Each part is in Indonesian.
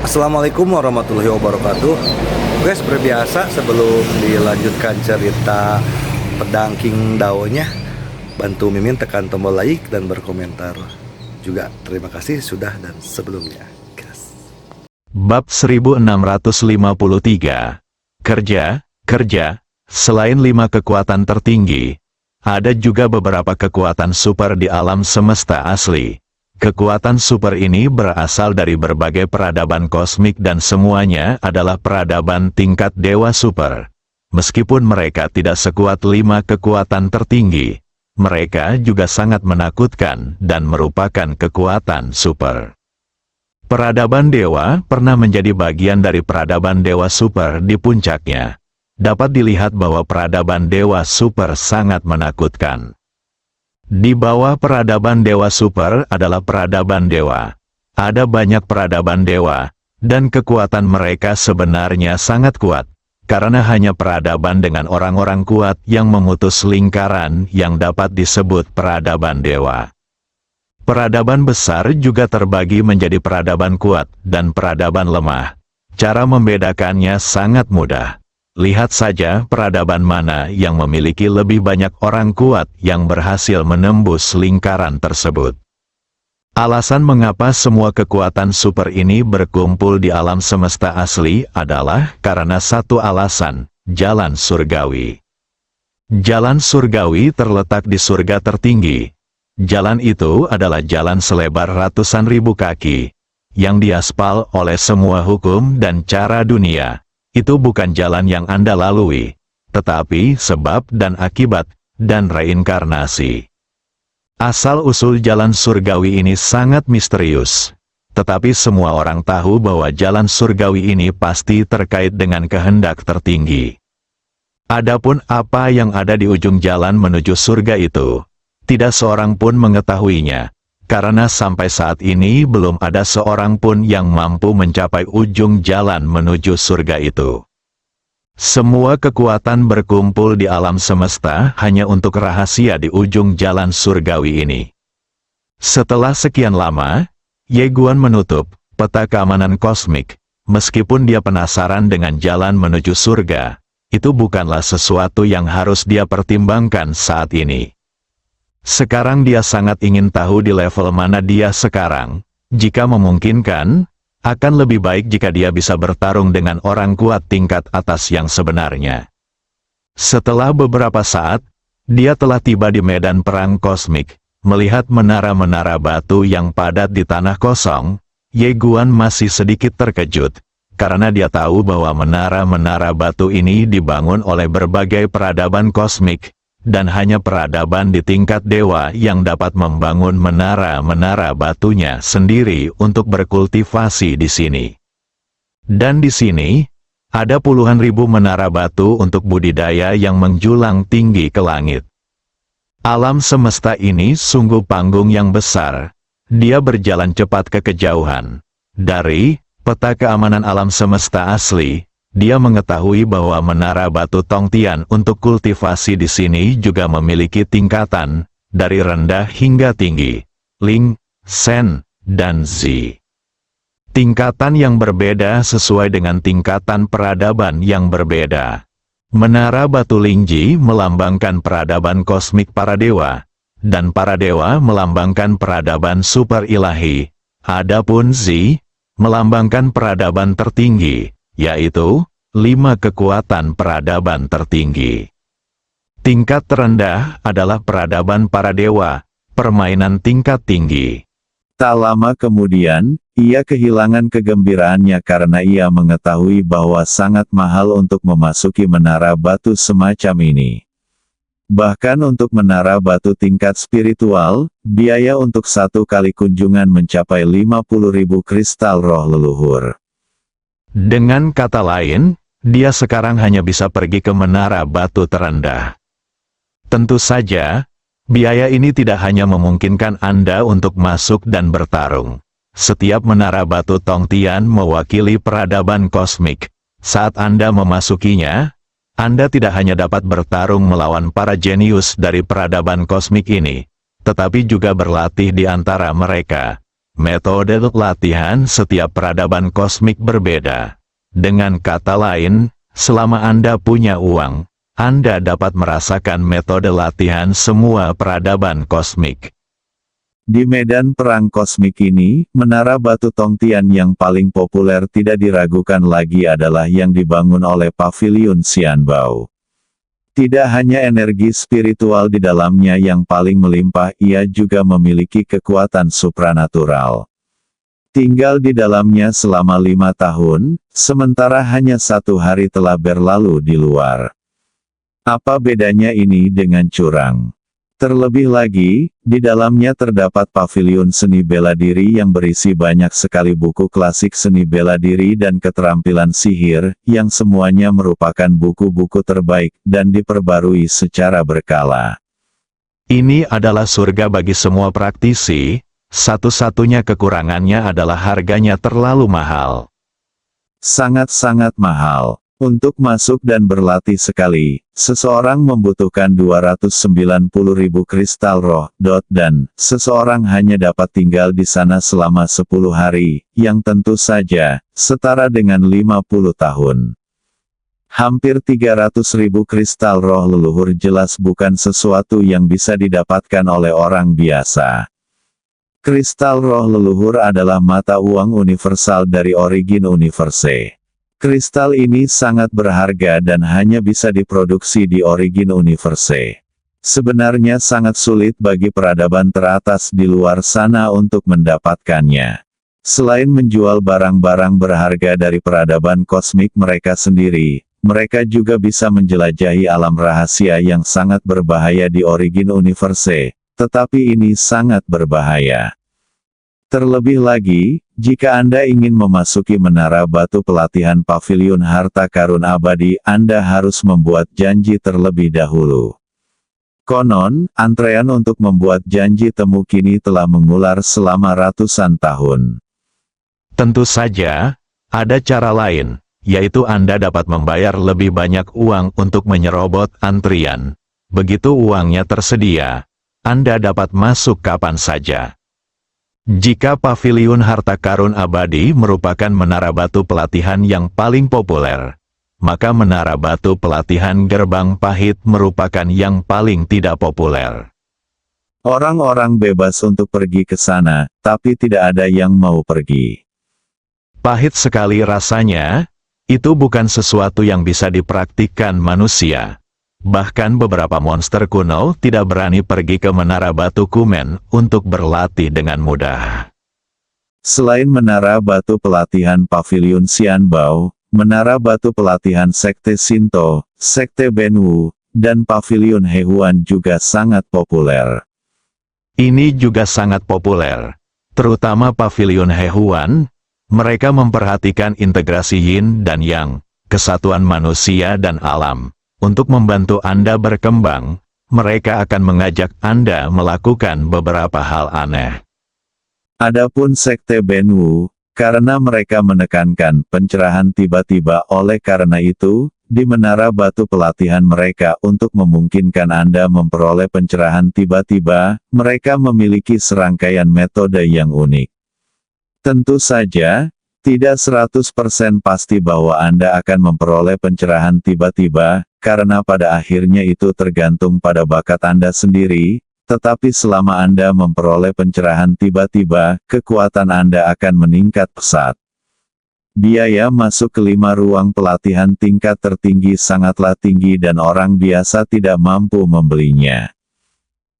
Assalamualaikum warahmatullahi wabarakatuh. Oke, seperti biasa sebelum dilanjutkan cerita pedang King Dao-nya, bantu Mimin tekan tombol like dan berkomentar juga. Terima kasih sudah dan sebelumnya. Gas. Bab 1653. Kerja. Selain 5 kekuatan tertinggi, ada juga beberapa kekuatan super di alam semesta asli. Kekuatan super ini berasal dari berbagai peradaban kosmik dan semuanya adalah peradaban tingkat dewa super. Meskipun mereka tidak sekuat 5 kekuatan tertinggi, mereka juga sangat menakutkan dan merupakan kekuatan super. Peradaban dewa pernah menjadi bagian dari peradaban dewa super di puncaknya. Dapat dilihat bahwa peradaban dewa super sangat menakutkan. Di bawah peradaban dewa super adalah peradaban dewa. Ada banyak peradaban dewa, dan kekuatan mereka sebenarnya sangat kuat, karena hanya peradaban dengan orang-orang kuat yang memutus lingkaran yang dapat disebut peradaban dewa. Peradaban besar juga terbagi menjadi peradaban kuat dan peradaban lemah. Cara membedakannya sangat mudah. Lihat saja peradaban mana yang memiliki lebih banyak orang kuat yang berhasil menembus lingkaran tersebut. Alasan mengapa semua kekuatan super ini berkumpul di alam semesta asli adalah karena satu alasan, jalan surgawi. Jalan surgawi terletak di surga tertinggi. Jalan itu adalah jalan selebar ratusan ribu kaki, yang diaspal oleh semua hukum dan cara dunia. Itu bukan jalan yang Anda lalui, tetapi sebab dan akibat, dan reinkarnasi. Asal-usul jalan surgawi ini sangat misterius. Tetapi semua orang tahu bahwa jalan surgawi ini pasti terkait dengan kehendak tertinggi. Adapun apa yang ada di ujung jalan menuju surga itu, tidak seorang pun mengetahuinya. Karena sampai saat ini belum ada seorang pun yang mampu mencapai ujung jalan menuju surga itu. Semua kekuatan berkumpul di alam semesta hanya untuk rahasia di ujung jalan surgawi ini. Setelah sekian lama, Ye Guan menutup peta keamanan kosmik. Meskipun dia penasaran dengan jalan menuju surga, itu bukanlah sesuatu yang harus dia pertimbangkan saat ini. Sekarang dia sangat ingin tahu di level mana dia sekarang. Jika memungkinkan, akan lebih baik jika dia bisa bertarung dengan orang kuat tingkat atas yang sebenarnya. Setelah beberapa saat, dia telah tiba di medan perang kosmik. Melihat menara-menara batu yang padat di tanah kosong, Ye Guan masih sedikit terkejut, karena dia tahu bahwa menara-menara batu ini dibangun oleh berbagai peradaban kosmik, dan hanya peradaban di tingkat dewa yang dapat membangun menara-menara batunya sendiri untuk berkultivasi di sini. Dan di sini, ada puluhan ribu menara batu untuk budidaya yang menjulang tinggi ke langit. Alam semesta ini sungguh panggung yang besar. Dia berjalan cepat ke kejauhan. Dari peta keamanan alam semesta asli, dia mengetahui bahwa menara batu Tongtian untuk kultivasi di sini juga memiliki tingkatan, dari rendah hingga tinggi, Ling, Sen, dan Zi. Tingkatan yang berbeda sesuai dengan tingkatan peradaban yang berbeda. Menara batu Lingji melambangkan peradaban kosmik para dewa, dan para dewa melambangkan peradaban super ilahi. Adapun Zi, melambangkan peradaban tertinggi, yaitu 5 kekuatan peradaban tertinggi. Tingkat terendah adalah peradaban para dewa, permainan tingkat tinggi. Tak lama kemudian, ia kehilangan kegembiraannya karena ia mengetahui bahwa sangat mahal untuk memasuki menara batu semacam ini. Bahkan untuk menara batu tingkat spiritual, biaya untuk 1 kali kunjungan mencapai 50.000 kristal roh leluhur. Dengan kata lain, dia sekarang hanya bisa pergi ke menara batu terendah. Tentu saja, biaya ini tidak hanya memungkinkan Anda untuk masuk dan bertarung. Setiap menara batu Tongtian mewakili peradaban kosmik. Saat Anda memasukinya, Anda tidak hanya dapat bertarung melawan para jenius dari peradaban kosmik ini, tetapi juga berlatih di antara mereka. Metode latihan setiap peradaban kosmik berbeda. Dengan kata lain, selama Anda punya uang, Anda dapat merasakan metode latihan semua peradaban kosmik. Di medan perang kosmik ini, menara batu Tongtian yang paling populer tidak diragukan lagi adalah yang dibangun oleh Paviliun Xianbao. Tidak hanya energi spiritual di dalamnya yang paling melimpah, ia juga memiliki kekuatan supranatural. Tinggal di dalamnya selama 5 tahun, sementara hanya 1 hari telah berlalu di luar. Apa bedanya ini dengan curang? Terlebih lagi, di dalamnya terdapat paviliun seni bela diri yang berisi banyak sekali buku klasik seni bela diri dan keterampilan sihir, yang semuanya merupakan buku-buku terbaik, dan diperbarui secara berkala. Ini adalah surga bagi semua praktisi, satu-satunya kekurangannya adalah harganya terlalu mahal. Sangat-sangat mahal. Untuk masuk dan berlatih sekali, seseorang membutuhkan 290.000 kristal roh, dan seseorang hanya dapat tinggal di sana selama 10 hari, yang tentu saja setara dengan 50 tahun. Hampir 300.000 kristal roh leluhur jelas bukan sesuatu yang bisa didapatkan oleh orang biasa. Kristal roh leluhur adalah mata uang universal dari Origin Universe. Kristal ini sangat berharga dan hanya bisa diproduksi di Origin Universe. Sebenarnya sangat sulit bagi peradaban teratas di luar sana untuk mendapatkannya. Selain menjual barang-barang berharga dari peradaban kosmik mereka sendiri, mereka juga bisa menjelajahi alam rahasia yang sangat berbahaya di Origin Universe, tetapi ini sangat berbahaya. Terlebih lagi, jika Anda ingin memasuki menara batu pelatihan Paviliun Harta Karun Abadi, Anda harus membuat janji terlebih dahulu. Konon, antrean untuk membuat janji temu kini telah mengular selama ratusan tahun. Tentu saja, ada cara lain, yaitu Anda dapat membayar lebih banyak uang untuk menyerobot antrian. Begitu uangnya tersedia, Anda dapat masuk kapan saja. Jika Paviliun Harta Karun Abadi merupakan menara batu pelatihan yang paling populer, maka menara batu pelatihan Gerbang Pahit merupakan yang paling tidak populer. Orang-orang bebas untuk pergi ke sana, tapi tidak ada yang mau pergi. Pahit sekali rasanya, itu bukan sesuatu yang bisa dipraktikkan manusia. Bahkan beberapa monster kuno tidak berani pergi ke menara batu Kumen untuk berlatih dengan mudah. Selain menara batu pelatihan Paviliun Xianbao, menara batu pelatihan Sekte Shinto, Sekte Benwu, dan Paviliun Hehuan juga sangat populer. Ini juga sangat populer, terutama Paviliun Hehuan. Mereka memperhatikan integrasi Yin dan Yang, kesatuan manusia dan alam. Untuk membantu Anda berkembang, mereka akan mengajak Anda melakukan beberapa hal aneh. Adapun Sekte Benwu, karena mereka menekankan pencerahan tiba-tiba, oleh karena itu, di menara batu pelatihan mereka untuk memungkinkan Anda memperoleh pencerahan tiba-tiba, mereka memiliki serangkaian metode yang unik. Tentu saja, tidak 100% pasti bahwa Anda akan memperoleh pencerahan tiba-tiba, karena pada akhirnya itu tergantung pada bakat Anda sendiri, tetapi selama Anda memperoleh pencerahan tiba-tiba, kekuatan Anda akan meningkat pesat. Biaya masuk ke 5 ruang pelatihan tingkat tertinggi sangatlah tinggi dan orang biasa tidak mampu membelinya.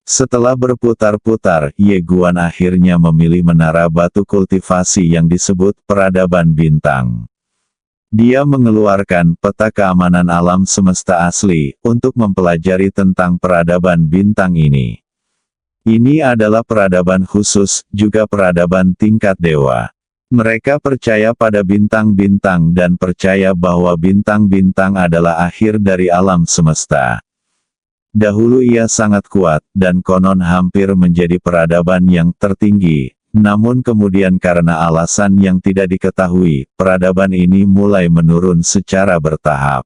Setelah berputar-putar, Ye Guan akhirnya memilih menara batu kultivasi yang disebut Peradaban Bintang. Dia mengeluarkan peta keamanan alam semesta asli, untuk mempelajari tentang peradaban bintang ini. Ini adalah peradaban khusus, juga peradaban tingkat dewa. Mereka percaya pada bintang-bintang dan percaya bahwa bintang-bintang adalah akhir dari alam semesta. Dahulu ia sangat kuat, dan konon hampir menjadi peradaban yang tertinggi, namun kemudian karena alasan yang tidak diketahui, peradaban ini mulai menurun secara bertahap.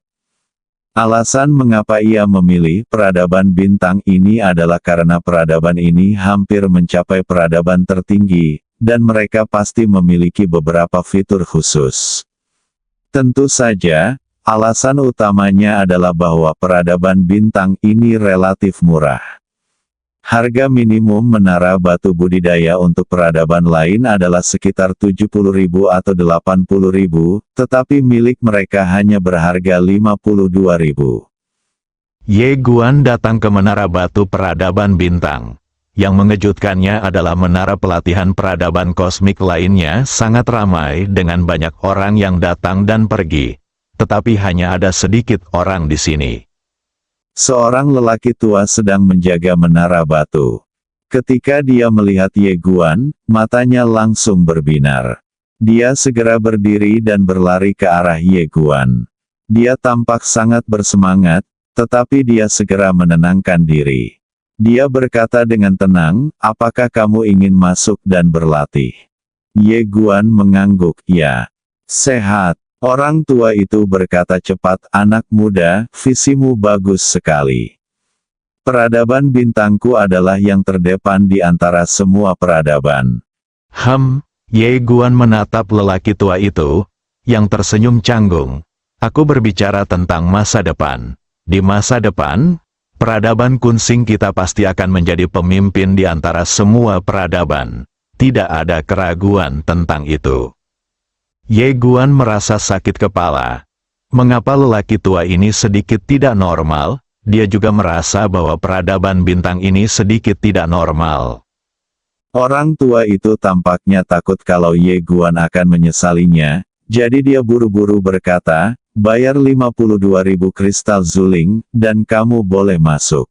Alasan mengapa ia memilih peradaban bintang ini adalah karena peradaban ini hampir mencapai peradaban tertinggi, dan mereka pasti memiliki beberapa fitur khusus. Tentu saja, alasan utamanya adalah bahwa peradaban bintang ini relatif murah. Harga minimum menara batu budidaya untuk peradaban lain adalah sekitar 70.000 atau 80.000, tetapi milik mereka hanya berharga 52.000. Ye Guan datang ke menara batu peradaban bintang. Yang mengejutkannya adalah menara pelatihan peradaban kosmik lainnya sangat ramai dengan banyak orang yang datang dan pergi. Tetapi hanya ada sedikit orang di sini. Seorang lelaki tua sedang menjaga menara batu. Ketika dia melihat Ye Guan, matanya langsung berbinar. Dia segera berdiri dan berlari ke arah Ye Guan. Dia tampak sangat bersemangat, tetapi dia segera menenangkan diri. Dia berkata dengan tenang, "Apakah kamu ingin masuk dan berlatih?" Ye Guan mengangguk, "Ya." "Sehat." Orang tua itu berkata cepat, "Anak muda, visimu bagus sekali. Peradaban bintangku adalah yang terdepan di antara semua peradaban." Ye Guan menatap lelaki tua itu, yang tersenyum canggung. "Aku berbicara tentang masa depan. Di masa depan, peradaban Kunsing kita pasti akan menjadi pemimpin di antara semua peradaban. Tidak ada keraguan tentang itu." Ye Guan merasa sakit kepala. Mengapa lelaki tua ini sedikit tidak normal? Dia juga merasa bahwa peradaban bintang ini sedikit tidak normal. Orang tua itu tampaknya takut kalau Ye Guan akan menyesalinya, jadi dia buru-buru berkata, "Bayar 52.000 kristal zuling, dan kamu boleh masuk."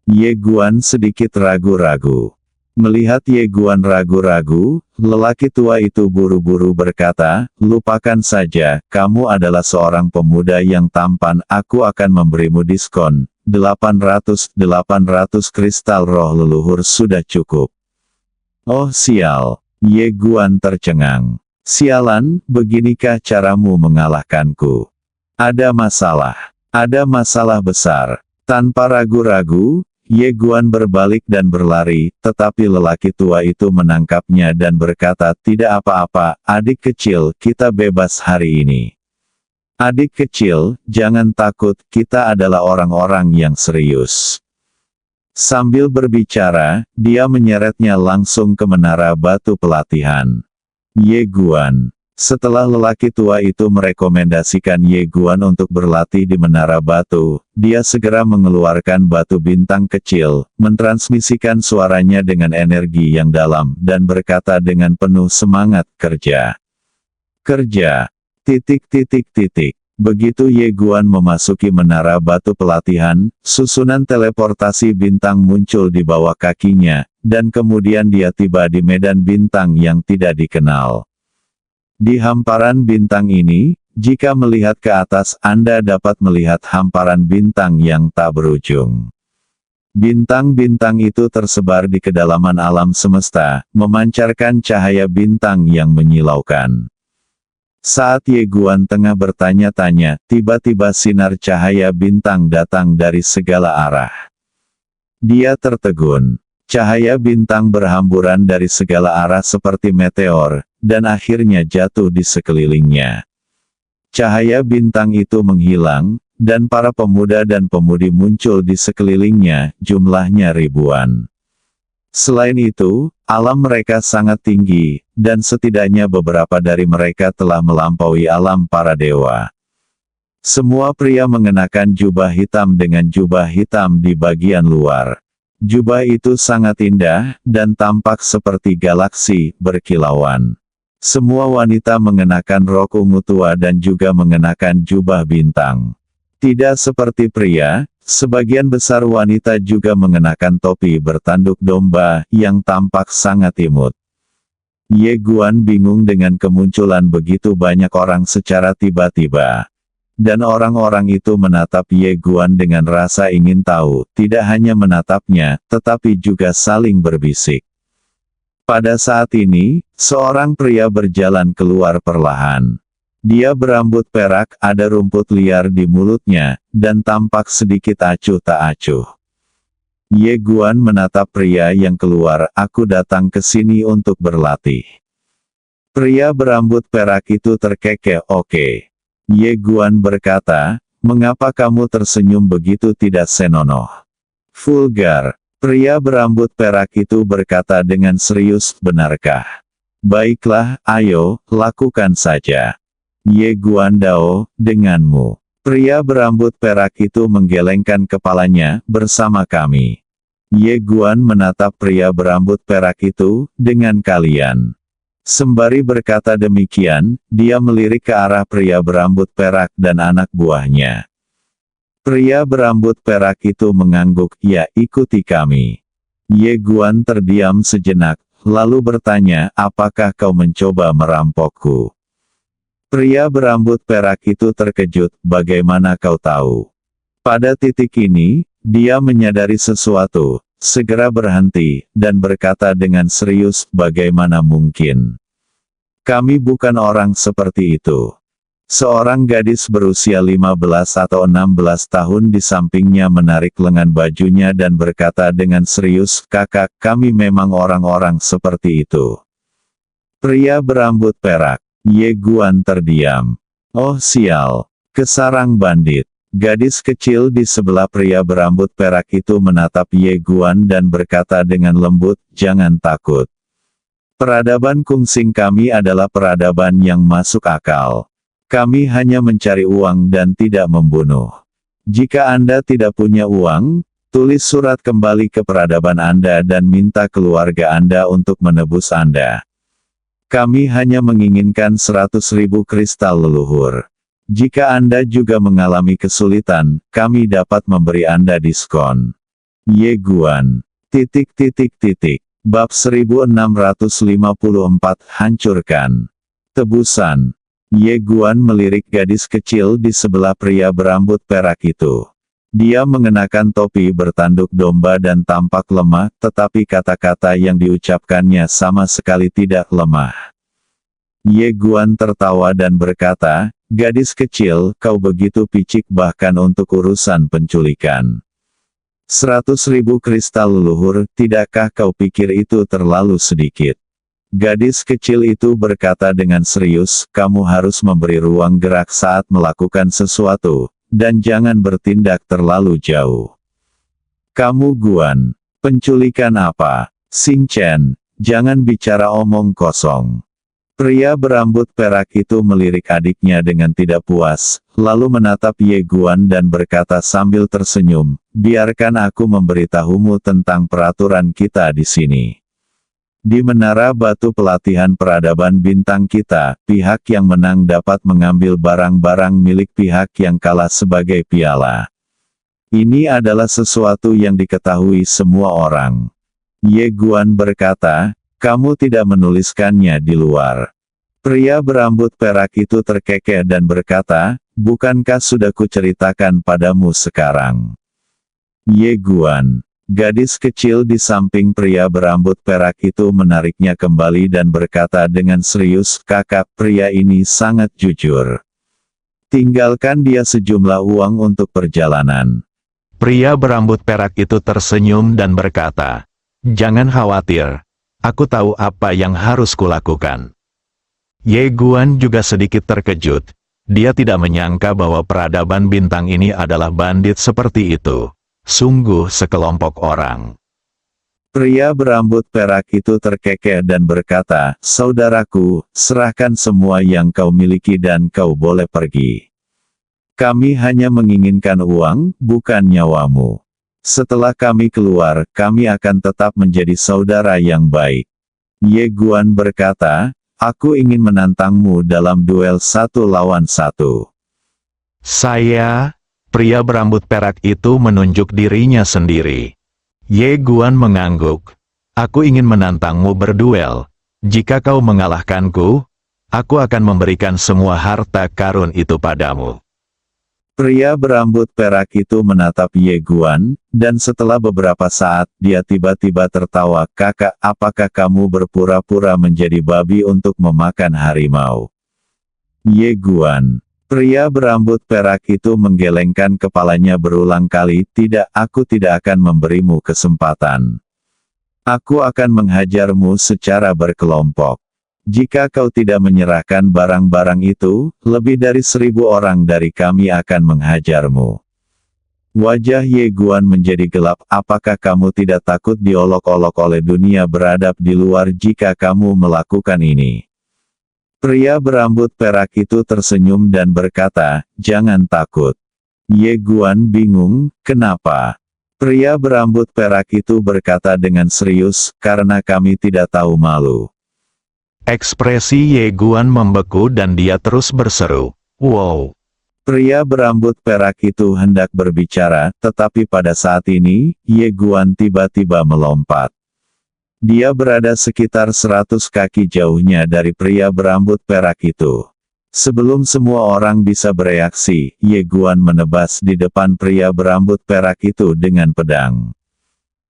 Ye Guan sedikit ragu-ragu. Melihat Ye Guan ragu-ragu, lelaki tua itu buru-buru berkata, "Lupakan saja, kamu adalah seorang pemuda yang tampan, aku akan memberimu diskon, 800 kristal roh leluhur sudah cukup." "Oh sial." Ye Guan tercengang. "Sialan, beginikah caramu mengalahkanku? Ada masalah besar." Tanpa ragu-ragu, Ye Guan berbalik dan berlari, tetapi lelaki tua itu menangkapnya dan berkata, "Tidak apa-apa, adik kecil, kita bebas hari ini." "Adik kecil, jangan takut, kita adalah orang-orang yang serius." Sambil berbicara, dia menyeretnya langsung ke menara batu pelatihan. Ye Guan. Setelah lelaki tua itu merekomendasikan Ye Guan untuk berlatih di menara batu, dia segera mengeluarkan batu bintang kecil, mentransmisikan suaranya dengan energi yang dalam, dan berkata dengan penuh semangat, "Kerja. Kerja." Begitu Ye Guan memasuki menara batu pelatihan, susunan teleportasi bintang muncul di bawah kakinya, dan kemudian dia tiba di medan bintang yang tidak dikenal. Di hamparan bintang ini, jika melihat ke atas Anda dapat melihat hamparan bintang yang tak berujung. Bintang-bintang itu tersebar di kedalaman alam semesta, memancarkan cahaya bintang yang menyilaukan. Saat Ye Guan tengah bertanya-tanya, tiba-tiba sinar cahaya bintang datang dari segala arah. Dia tertegun. Cahaya bintang berhamburan dari segala arah seperti meteor, dan akhirnya jatuh di sekelilingnya. Cahaya bintang itu menghilang, dan para pemuda dan pemudi muncul di sekelilingnya, jumlahnya ribuan. Selain itu, alam mereka sangat tinggi, dan setidaknya beberapa dari mereka telah melampaui alam para dewa. Semua pria mengenakan jubah hitam dengan jubah hitam di bagian luar. Jubah itu sangat indah, dan tampak seperti galaksi, berkilauan. Semua wanita mengenakan rok ungu tua dan juga mengenakan jubah bintang. Tidak seperti pria, sebagian besar wanita juga mengenakan topi bertanduk domba, yang tampak sangat imut. Ye Guan bingung dengan kemunculan begitu banyak orang secara tiba-tiba. Dan orang-orang itu menatap Ye Guan dengan rasa ingin tahu, tidak hanya menatapnya, tetapi juga saling berbisik. Pada saat ini, seorang pria berjalan keluar perlahan. Dia berambut perak, ada rumput liar di mulutnya, dan tampak sedikit acuh tak acuh. Ye Guan menatap pria yang keluar, aku datang ke sini untuk berlatih. Pria berambut perak itu terkekeh, oke. Ye Guan berkata, mengapa kamu tersenyum begitu tidak senonoh? Vulgar. Pria berambut perak itu berkata dengan serius, benarkah? Baiklah, ayo, lakukan saja. Ye Guan Dao, denganmu. Pria berambut perak itu menggelengkan kepalanya, bersama kami. Ye Guan menatap pria berambut perak itu, dengan kalian. Sembari berkata demikian, dia melirik ke arah pria berambut perak dan anak buahnya. Pria berambut perak itu mengangguk, ya ikuti kami. Ye Guan terdiam sejenak, lalu bertanya, apakah kau mencoba merampokku? Pria berambut perak itu terkejut, bagaimana kau tahu? Pada titik ini, dia menyadari sesuatu, segera berhenti, dan berkata dengan serius, bagaimana mungkin? Kami bukan orang seperti itu. Seorang gadis berusia 15 atau 16 tahun di sampingnya menarik lengan bajunya dan berkata dengan serius, kakak, kami memang orang-orang seperti itu. Pria berambut perak. Ye Guan terdiam. Oh sial. Kesarang bandit. Gadis kecil di sebelah pria berambut perak itu menatap Ye Guan dan berkata dengan lembut, jangan takut. Peradaban kungsing kami adalah peradaban yang masuk akal. Kami hanya mencari uang dan tidak membunuh. Jika Anda tidak punya uang, tulis surat kembali ke peradaban Anda dan minta keluarga Anda untuk menebus Anda. Kami hanya menginginkan 100.000 kristal leluhur. Jika Anda juga mengalami kesulitan, kami dapat memberi Anda diskon. Ye Guan. Bab 1654, hancurkan. Tebusan. Ye Guan melirik gadis kecil di sebelah pria berambut perak itu. Dia mengenakan topi bertanduk domba dan tampak lemah, tetapi kata-kata yang diucapkannya sama sekali tidak lemah. Ye Guan tertawa dan berkata, gadis kecil, kau begitu picik bahkan untuk urusan penculikan. 100.000 kristal leluhur, tidakkah kau pikir itu terlalu sedikit? Gadis kecil itu berkata dengan serius, kamu harus memberi ruang gerak saat melakukan sesuatu, dan jangan bertindak terlalu jauh. Kamu Guan, penculikan apa? Xing Chen, jangan bicara omong kosong. Pria berambut perak itu melirik adiknya dengan tidak puas, lalu menatap Ye Guan dan berkata sambil tersenyum, biarkan aku memberitahumu tentang peraturan kita di sini. Di menara batu pelatihan peradaban bintang kita, pihak yang menang dapat mengambil barang-barang milik pihak yang kalah sebagai piala. Ini adalah sesuatu yang diketahui semua orang. Ye Guan berkata, kamu tidak menuliskannya di luar. Pria berambut perak itu terkekeh dan berkata, bukankah sudah kuceritakan padamu sekarang? Ye Guan. Gadis kecil di samping pria berambut perak itu menariknya kembali dan berkata dengan serius, kakak, pria ini sangat jujur. Tinggalkan dia sejumlah uang untuk perjalanan. Pria berambut perak itu tersenyum dan berkata, jangan khawatir, aku tahu apa yang harus kulakukan. Ye Guan juga sedikit terkejut, dia tidak menyangka bahwa peradaban bintang ini adalah bandit seperti itu. Sungguh sekelompok orang. Pria berambut perak itu terkekeh dan berkata, saudaraku, serahkan semua yang kau miliki dan kau boleh pergi. Kami hanya menginginkan uang, bukan nyawamu. Setelah kami keluar, kami akan tetap menjadi saudara yang baik. Ye Guan berkata, aku ingin menantangmu dalam duel 1 lawan 1. Saya... Pria berambut perak itu menunjuk dirinya sendiri. Ye Guan mengangguk. Aku ingin menantangmu berduel. Jika kau mengalahkanku, aku akan memberikan semua harta karun itu padamu. Pria berambut perak itu menatap Ye Guan, dan setelah beberapa saat, dia tiba-tiba tertawa, kakak, apakah kamu berpura-pura menjadi babi untuk memakan harimau? Ye Guan. Pria berambut perak itu menggelengkan kepalanya berulang kali, tidak, aku tidak akan memberimu kesempatan. Aku akan menghajarmu secara berkelompok. Jika kau tidak menyerahkan barang-barang itu, lebih dari 1000 orang dari kami akan menghajarmu. Wajah Ye Guan menjadi gelap. Apakah kamu tidak takut diolok-olok oleh dunia beradab di luar jika kamu melakukan ini? Pria berambut perak itu tersenyum dan berkata, jangan takut. Ye Guan bingung, kenapa? Pria berambut perak itu berkata dengan serius, karena kami tidak tahu malu. Ekspresi Ye Guan membeku dan dia terus berseru, wow. Pria berambut perak itu hendak berbicara, tetapi pada saat ini, Ye Guan tiba-tiba melompat. Dia berada sekitar 100 kaki jauhnya dari pria berambut perak itu. Sebelum semua orang bisa bereaksi, Ye Guan menebas di depan pria berambut perak itu dengan pedang.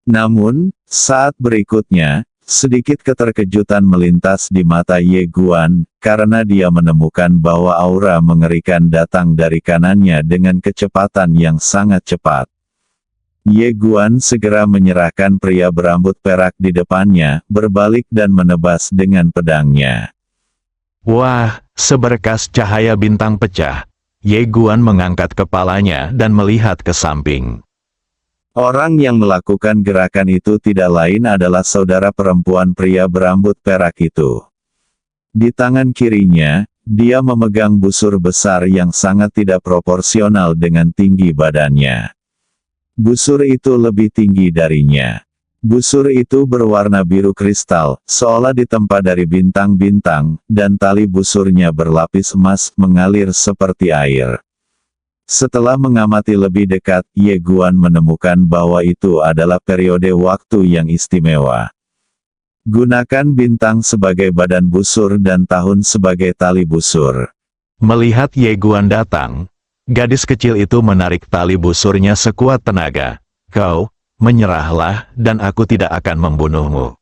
Namun, saat berikutnya, sedikit keterkejutan melintas di mata Ye Guan, karena dia menemukan bahwa aura mengerikan datang dari kanannya dengan kecepatan yang sangat cepat. Ye Guan segera menyerahkan pria berambut perak di depannya, berbalik dan menebas dengan pedangnya. Wah, seberkas cahaya bintang pecah. Ye Guan mengangkat kepalanya dan melihat ke samping. Orang yang melakukan gerakan itu tidak lain adalah saudara perempuan pria berambut perak itu. Di tangan kirinya, dia memegang busur besar yang sangat tidak proporsional dengan tinggi badannya. Busur itu lebih tinggi darinya. Busur itu berwarna biru kristal, seolah ditempa dari bintang-bintang, dan tali busurnya berlapis emas, mengalir seperti air. Setelah mengamati lebih dekat, Ye Guan menemukan bahwa itu adalah periode waktu yang istimewa. Gunakan bintang sebagai badan busur dan tahun sebagai tali busur. Melihat Ye Guan datang, gadis kecil itu menarik tali busurnya sekuat tenaga. Kau, menyerahlah, dan aku tidak akan membunuhmu.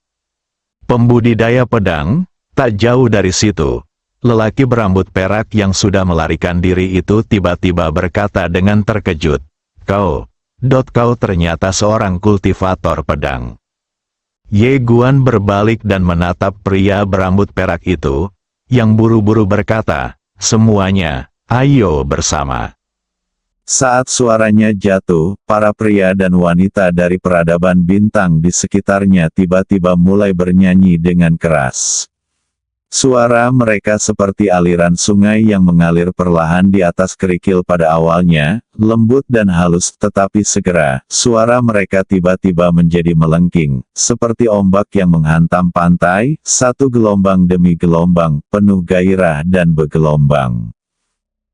Pembudidaya pedang, tak jauh dari situ. Lelaki berambut perak yang sudah melarikan diri itu tiba-tiba berkata dengan terkejut, kau ternyata seorang kultivator pedang. Ye Guan berbalik dan menatap pria berambut perak itu, yang buru-buru berkata, semuanya, ayo bersama. Saat suaranya jatuh, para pria dan wanita dari peradaban bintang di sekitarnya tiba-tiba mulai bernyanyi dengan keras. Suara mereka seperti aliran sungai yang mengalir perlahan di atas kerikil pada awalnya, lembut dan halus, tetapi segera, suara mereka tiba-tiba menjadi melengking, seperti ombak yang menghantam pantai, satu gelombang demi gelombang, penuh gairah dan bergelombang.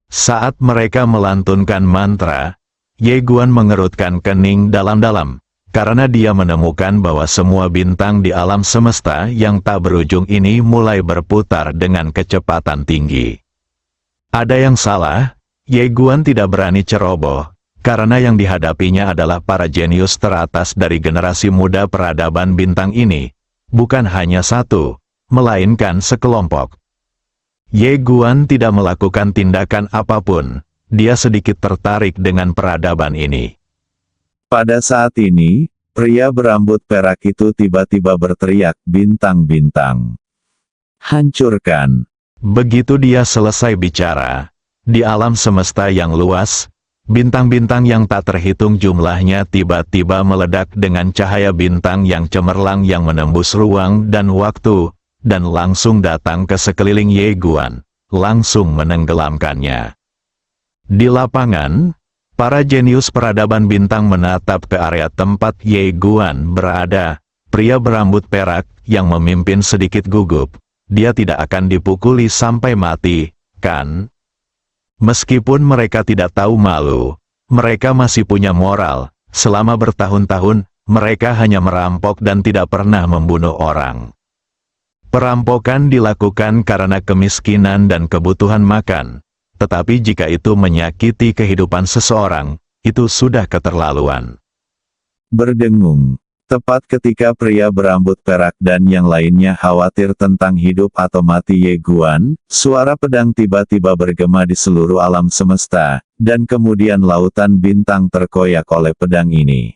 Saat mereka melantunkan mantra, Ye Guan mengerutkan kening dalam-dalam. Karena dia menemukan bahwa semua bintang di alam semesta yang tak berujung ini mulai berputar dengan kecepatan tinggi. Ada yang salah, Ye Guan tidak berani ceroboh, karena yang dihadapinya adalah para jenius teratas dari generasi muda peradaban bintang ini, bukan hanya satu, melainkan sekelompok. Ye Guan tidak melakukan tindakan apapun, dia sedikit tertarik dengan peradaban ini. Pada saat ini, pria berambut perak itu tiba-tiba berteriak, bintang-bintang. Hancurkan. Begitu dia selesai bicara, di alam semesta yang luas, bintang-bintang yang tak terhitung jumlahnya tiba-tiba meledak dengan cahaya bintang yang cemerlang yang menembus ruang dan waktu, dan langsung datang ke sekeliling Ye Guan, langsung menenggelamkannya. Di lapangan, para jenius peradaban bintang menatap ke area tempat Ye Guan berada. Pria berambut perak yang memimpin sedikit gugup. Dia tidak akan dipukuli sampai mati, kan? Meskipun mereka tidak tahu malu, mereka masih punya moral. Selama bertahun-tahun, mereka hanya merampok dan tidak pernah membunuh orang. Perampokan dilakukan karena kemiskinan dan kebutuhan makan. Tetapi jika itu menyakiti kehidupan seseorang, itu sudah keterlaluan. Berdengung. Tepat ketika pria berambut perak dan yang lainnya khawatir tentang hidup atau mati Ye Guan, suara pedang tiba-tiba bergema di seluruh alam semesta, dan kemudian lautan bintang terkoyak oleh pedang ini.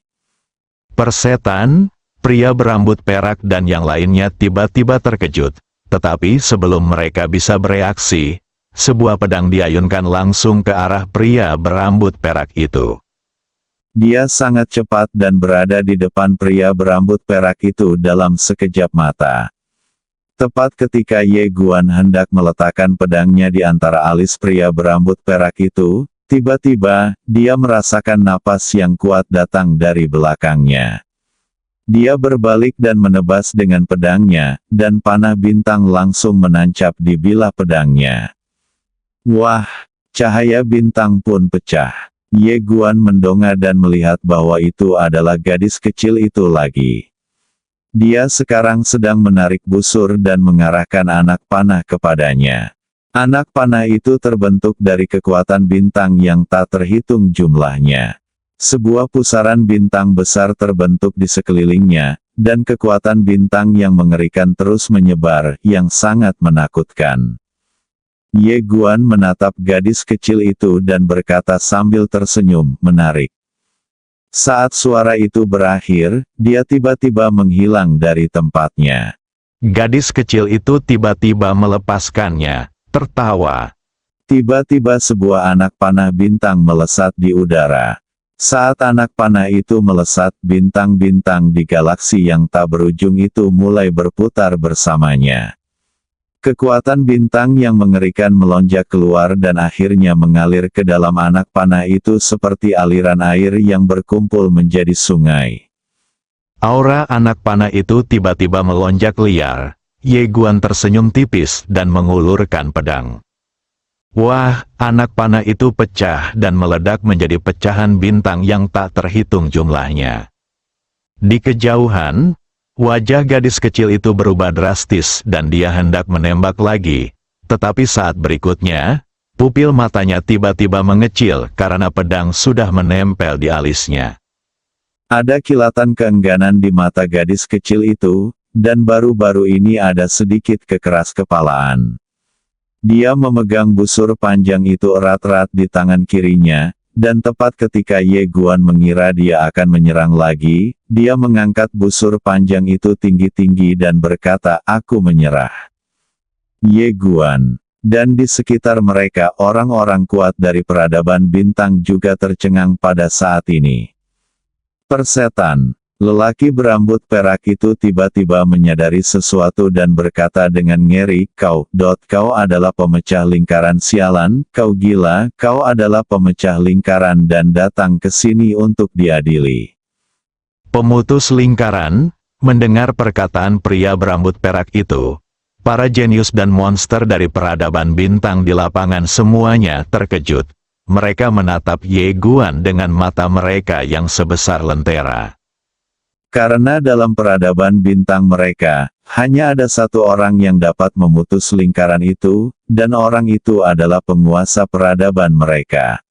Persetan, pria berambut perak dan yang lainnya tiba-tiba terkejut. Tetapi sebelum mereka bisa bereaksi, sebuah pedang diayunkan langsung ke arah pria berambut perak itu. Dia sangat cepat dan berada di depan pria berambut perak itu dalam sekejap mata. Tepat ketika Ye Guan hendak meletakkan pedangnya di antara alis pria berambut perak itu, tiba-tiba, dia merasakan napas yang kuat datang dari belakangnya. Dia berbalik dan menebas dengan pedangnya, dan panah bintang langsung menancap di bilah pedangnya. Wah, cahaya bintang pun pecah. Ye Guan mendongak dan melihat bahwa itu adalah gadis kecil itu lagi. Dia sekarang sedang menarik busur dan mengarahkan anak panah kepadanya. Anak panah itu terbentuk dari kekuatan bintang yang tak terhitung jumlahnya. Sebuah pusaran bintang besar terbentuk di sekelilingnya, dan kekuatan bintang yang mengerikan terus menyebar, yang sangat menakutkan. Ye Guan menatap gadis kecil itu dan berkata sambil tersenyum, menarik. Saat suara itu berakhir, dia tiba-tiba menghilang dari tempatnya. Gadis kecil itu tiba-tiba melepaskannya, tertawa. Tiba-tiba sebuah anak panah bintang melesat di udara. Saat anak panah itu melesat, bintang-bintang di galaksi yang tak berujung itu mulai berputar bersamanya. Kekuatan bintang yang mengerikan melonjak keluar dan akhirnya mengalir ke dalam anak panah itu seperti aliran air yang berkumpul menjadi sungai. Aura anak panah itu tiba-tiba melonjak liar. Ye Guan tersenyum tipis dan mengulurkan pedang. Wah, anak panah itu pecah dan meledak menjadi pecahan bintang yang tak terhitung jumlahnya. Di kejauhan, wajah gadis kecil itu berubah drastis dan dia hendak menembak lagi. Tetapi saat berikutnya, pupil matanya tiba-tiba mengecil karena pedang sudah menempel di alisnya. Ada kilatan keengganan di mata gadis kecil itu, dan baru-baru ini ada sedikit kekeras kepalaan. Dia memegang busur panjang itu erat-erat di tangan kirinya, dan tepat ketika Ye Guan mengira dia akan menyerang lagi, dia mengangkat busur panjang itu tinggi-tinggi dan berkata, "Aku menyerah." Ye Guan. Dan di sekitar mereka orang-orang kuat dari peradaban bintang juga tercengang pada saat ini. Persetan. Lelaki berambut perak itu tiba-tiba menyadari sesuatu dan berkata dengan ngeri, kau adalah pemecah lingkaran sialan, kau gila, kau adalah pemecah lingkaran dan datang ke sini untuk diadili." Pemutus lingkaran, mendengar perkataan pria berambut perak itu, para jenius dan monster dari peradaban bintang di lapangan semuanya terkejut. Mereka menatap Ye Guan dengan mata mereka yang sebesar lentera. Karena dalam peradaban bintang mereka, hanya ada satu orang yang dapat memutus lingkaran itu, dan orang itu adalah penguasa peradaban mereka.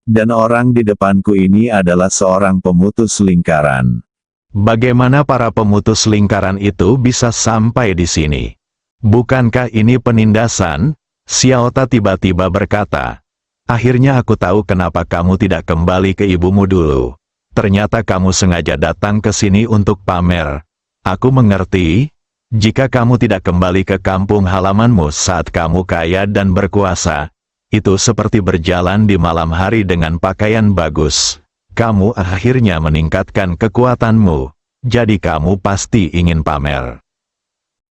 Dan orang di depanku ini adalah seorang pemutus lingkaran. Bagaimana para pemutus lingkaran itu bisa sampai di sini? Bukankah ini penindasan? Xiaota tiba-tiba berkata. Akhirnya aku tahu kenapa kamu tidak kembali ke ibumu dulu. Ternyata kamu sengaja datang ke sini untuk pamer. Aku mengerti, jika kamu tidak kembali ke kampung halamanmu saat kamu kaya dan berkuasa, itu seperti berjalan di malam hari dengan pakaian bagus. Kamu akhirnya meningkatkan kekuatanmu, jadi kamu pasti ingin pamer.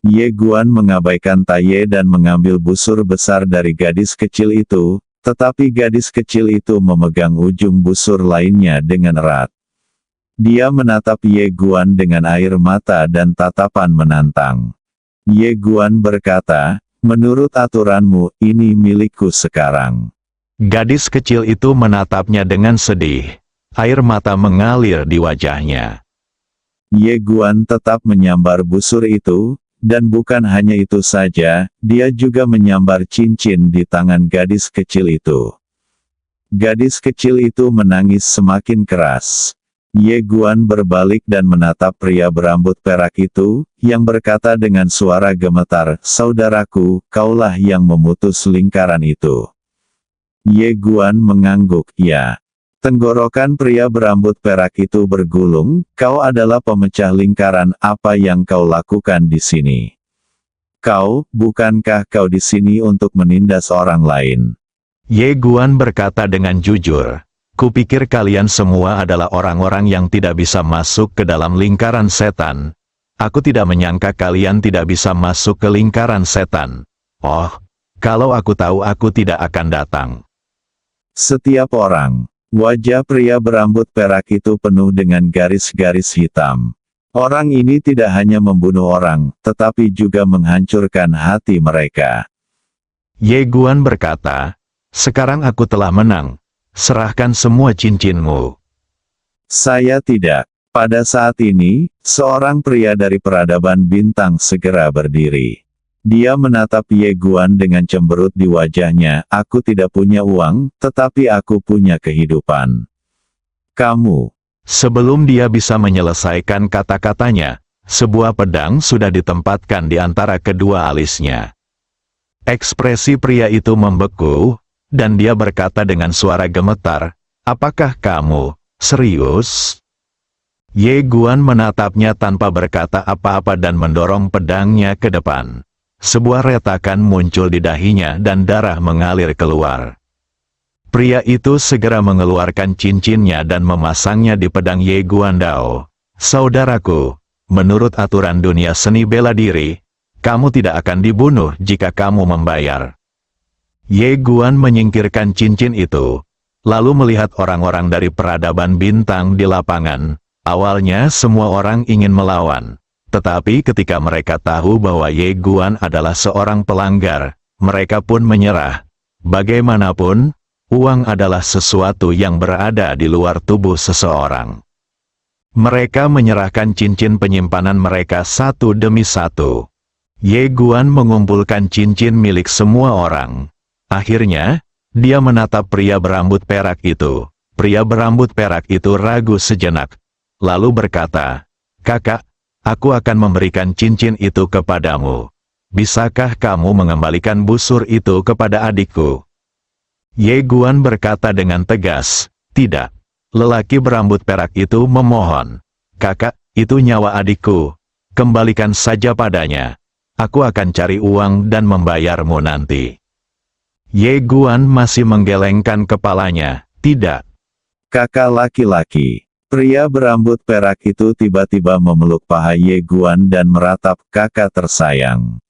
Ye Guan mengabaikan Taye dan mengambil busur besar dari gadis kecil itu, tetapi gadis kecil itu memegang ujung busur lainnya dengan erat. Dia menatap Ye Guan dengan air mata dan tatapan menantang. Ye Guan berkata, "Menurut aturanmu, ini milikku sekarang." Gadis kecil itu menatapnya dengan sedih. Air mata mengalir di wajahnya. Ye Guan tetap menyambar busur itu, dan bukan hanya itu saja, dia juga menyambar cincin di tangan gadis kecil itu. Gadis kecil itu menangis semakin keras. Ye Guan berbalik dan menatap pria berambut perak itu, yang berkata dengan suara gemetar, "Saudaraku, kaulah yang memutus lingkaran itu." Ye Guan mengangguk, "Ya." Tenggorokan pria berambut perak itu bergulung, "Kau adalah pemecah lingkaran, apa yang kau lakukan di sini? Bukankah kau di sini untuk menindas orang lain?" Ye Guan berkata dengan jujur, "Kupikir kalian semua adalah orang-orang yang tidak bisa masuk ke dalam lingkaran setan. Aku tidak menyangka kalian tidak bisa masuk ke lingkaran setan. Oh, kalau aku tahu aku tidak akan datang." Setiap orang. Wajah pria berambut perak itu penuh dengan garis-garis hitam. Orang ini tidak hanya membunuh orang, tetapi juga menghancurkan hati mereka. Ye Guan berkata, "Sekarang aku telah menang. Serahkan semua cincinmu." Saya tidak. Pada saat ini, seorang pria dari peradaban bintang segera berdiri. Dia menatap Ye Guan dengan cemberut di wajahnya, "Aku tidak punya uang, tetapi aku punya kehidupan. Kamu." Sebelum dia bisa menyelesaikan kata-katanya, sebuah pedang sudah ditempatkan di antara kedua alisnya. Ekspresi pria itu membeku, dan dia berkata dengan suara gemetar, "Apakah kamu serius?" Ye Guan menatapnya tanpa berkata apa-apa dan mendorong pedangnya ke depan. Sebuah retakan muncul di dahinya dan darah mengalir keluar. Pria itu segera mengeluarkan cincinnya dan memasangnya di pedang Ye Guan Dao. "Saudaraku, menurut aturan dunia seni bela diri, kamu tidak akan dibunuh jika kamu membayar." Ye Guan menyingkirkan cincin itu, lalu melihat orang-orang dari peradaban bintang di lapangan. Awalnya semua orang ingin melawan. Tetapi ketika mereka tahu bahwa Ye Guan adalah seorang pelanggar, mereka pun menyerah. Bagaimanapun, uang adalah sesuatu yang berada di luar tubuh seseorang. Mereka menyerahkan cincin penyimpanan mereka satu demi satu. Ye Guan mengumpulkan cincin milik semua orang. Akhirnya, dia menatap pria berambut perak itu. Pria berambut perak itu ragu sejenak, lalu berkata, "Kakak, aku akan memberikan cincin itu kepadamu. Bisakah kamu mengembalikan busur itu kepada adikku?" Ye Guan berkata dengan tegas, "Tidak." Lelaki berambut perak itu memohon, "Kakak, itu nyawa adikku. Kembalikan saja padanya. Aku akan cari uang dan membayarmu nanti." Ye Guan masih menggelengkan kepalanya, "Tidak." "Kakak laki-laki." Pria berambut perak itu tiba-tiba memeluk paha Ye Guan dan meratap, "Kakak tersayang.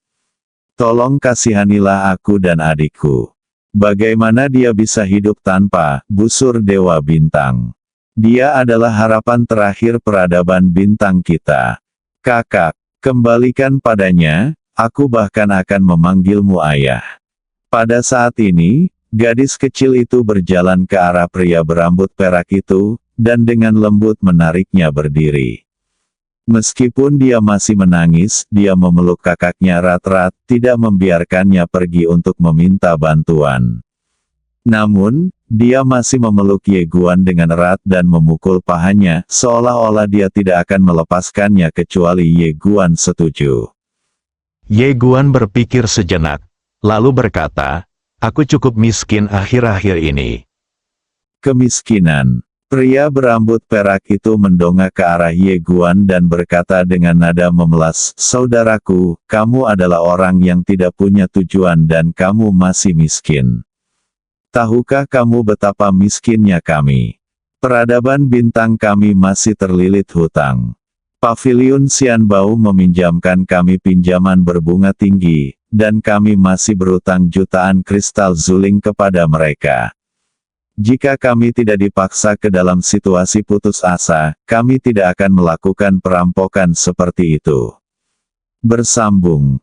Tolong kasihanilah aku dan adikku. Bagaimana dia bisa hidup tanpa busur Dewa Bintang? Dia adalah harapan terakhir peradaban bintang kita. Kakak, kembalikan padanya, aku bahkan akan memanggilmu ayah." Pada saat ini, gadis kecil itu berjalan ke arah pria berambut perak itu, dan dengan lembut menariknya berdiri. Meskipun dia masih menangis, dia memeluk kakaknya erat-erat, tidak membiarkannya pergi untuk meminta bantuan. Namun, dia masih memeluk Ye Guan dengan erat dan memukul pahanya, seolah-olah dia tidak akan melepaskannya kecuali Ye Guan setuju. Ye Guan berpikir sejenak, lalu berkata, "Aku cukup miskin akhir-akhir ini." Kemiskinan. Pria berambut perak itu mendongak ke arah Ye Guan dan berkata dengan nada memelas, "Saudaraku, kamu adalah orang yang tidak punya tujuan dan kamu masih miskin. Tahukah kamu betapa miskinnya kami? Peradaban bintang kami masih terlilit hutang. Paviliun Xianbao meminjamkan kami pinjaman berbunga tinggi, dan kami masih berutang jutaan kristal zuling kepada mereka. Jika kami tidak dipaksa ke dalam situasi putus asa, kami tidak akan melakukan perampokan seperti itu." Bersambung.